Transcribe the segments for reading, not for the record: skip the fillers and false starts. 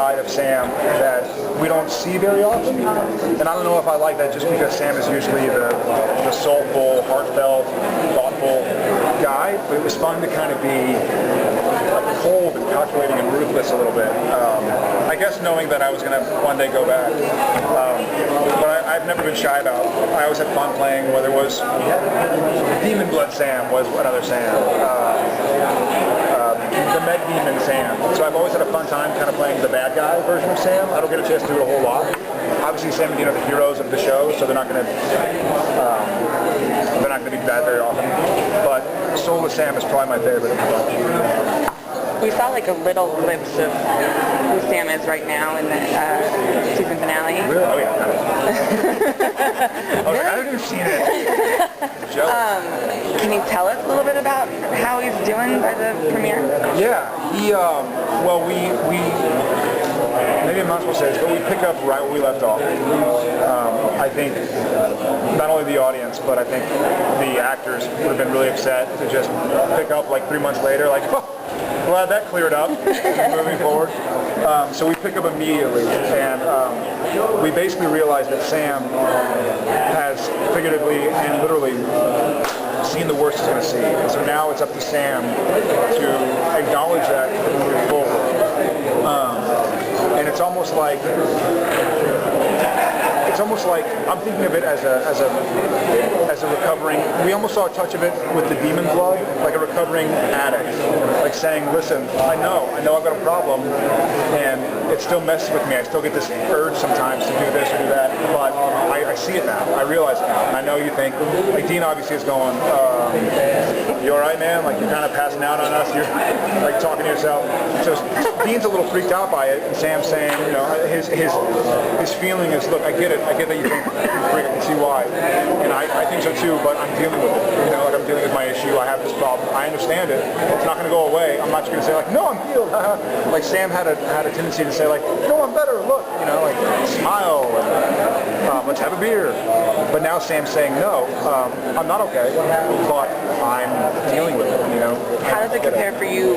side of Sam that we don't see very often. And I don't know if I like that just because Sam is usually the soulful, heartfelt, thoughtful guy, but it was fun to kind of be like cold and calculating and ruthless a little bit. I guess knowing that I was going to one day go back. But I've never been shy about it. I always had fun playing, whether it was Demon Blood Sam was another Sam. The Med Demon Sam. So I've always had a fun time kind of playing the bad guy version of Sam. I don't get a chance to do it a whole lot. Obviously, Sam and Dean are the heroes of the show, so they're not going to be bad very often. But Soulless Sam is probably my favorite of the bunch. We saw like a little glimpse of who Sam is right now in the season finale. Really? Oh yeah. I haven't even seen it. Can you tell us a little bit about how he's doing by the premiere? Yeah, he, well, we maybe I'm not supposed to say this, but we pick up right where we left off. I think not only the audience, but I think the actors would have been really upset to just pick up like 3 months later, like, oh, glad that cleared up, moving forward. So we pick up immediately, and we basically realized that Sam has figuratively and literally seen the worst he's going to see. And so now it's up to Sam to acknowledge that and move forward. And it's almost like I'm thinking of it as a recovering. We almost saw a touch of it with the demon blood, like a recovering addict, like saying, "Listen, I know I've got a problem, and it still messes with me. I still get this urge sometimes to do this or do that, but I see it now. I realize it now. And I know you think, like Dean obviously is going, you all right, man? Like you're kind of passing out on us. You're like talking to yourself. So Dean's a little freaked out by it, and Sam's saying, you know, his feeling is, look, I get it. I get that you think you're freaked. I can see why, and I think so too. But I'm dealing with it. You know, like I'm dealing with my issue. I have this problem. I understand it. It's not going to go away. I'm not just going to say like, no, I'm healed. Like Sam had a tendency to say like, no, I'm better. Look, you know, like smile. Let's have a beer. But now Sam's saying, no, I'm not okay, but I'm dealing with it. You know. How does it compare for you,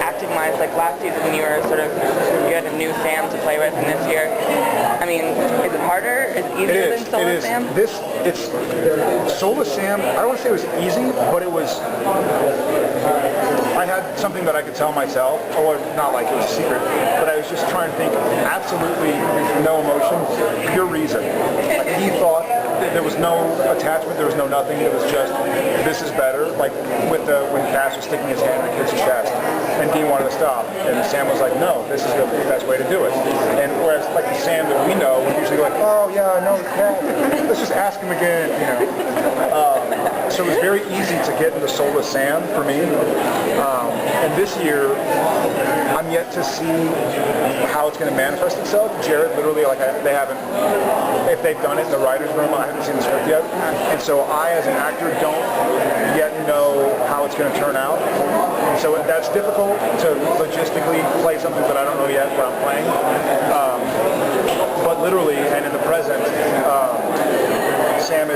acting-wise? Like last season, when you were you had a new Sam to play with, and this year, I mean, is it harder? Is it easier than Soulless Sam? It's Soulless Sam. I don't want to say it was easy, but it was. I had something that I could tell myself, or not like it was a secret, but I was just trying to think absolutely no emotions, pure reason. Like he thought there was no attachment, there was no nothing, it was just, this is better, like when Cass was sticking his hand in the kid's chest, and Dean wanted to stop, and Sam was like, no, this is the best way to do it. And whereas like the Sam that we know would usually go like, oh yeah, no, let's just ask him again, you know. So it was very easy to get into Soulless Sam for me. And this year, I'm yet to see how it's going to manifest itself. Jared literally, like, they haven't, if they've done it in the writer's room, I haven't seen the script yet. And so I, as an actor, don't yet know how it's going to turn out. And so that's difficult to logistically play something that I don't know yet what I'm playing. But literally, and in the present, Sam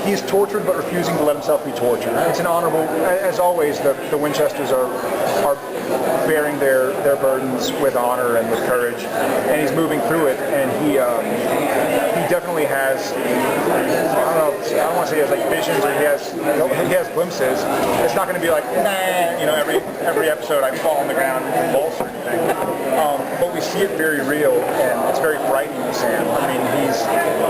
he's tortured but refusing to let himself be tortured. It's an honorable, as always, the Winchesters are bearing their burdens with honor and with courage, and he's moving through it, and he definitely has, I don't want to say he has like visions, or he has glimpses. It's not going to be like, nah, you know, every episode I fall on the ground and convulse or anything. But we see it very real, and it's very frightening to Sam. I mean,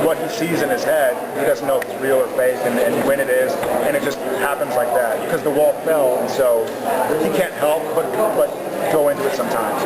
what he sees in his head, he doesn't know if it's real or fake, and when it is, and it just happens like that, because the wall fell, and so he can't help but go into it sometimes.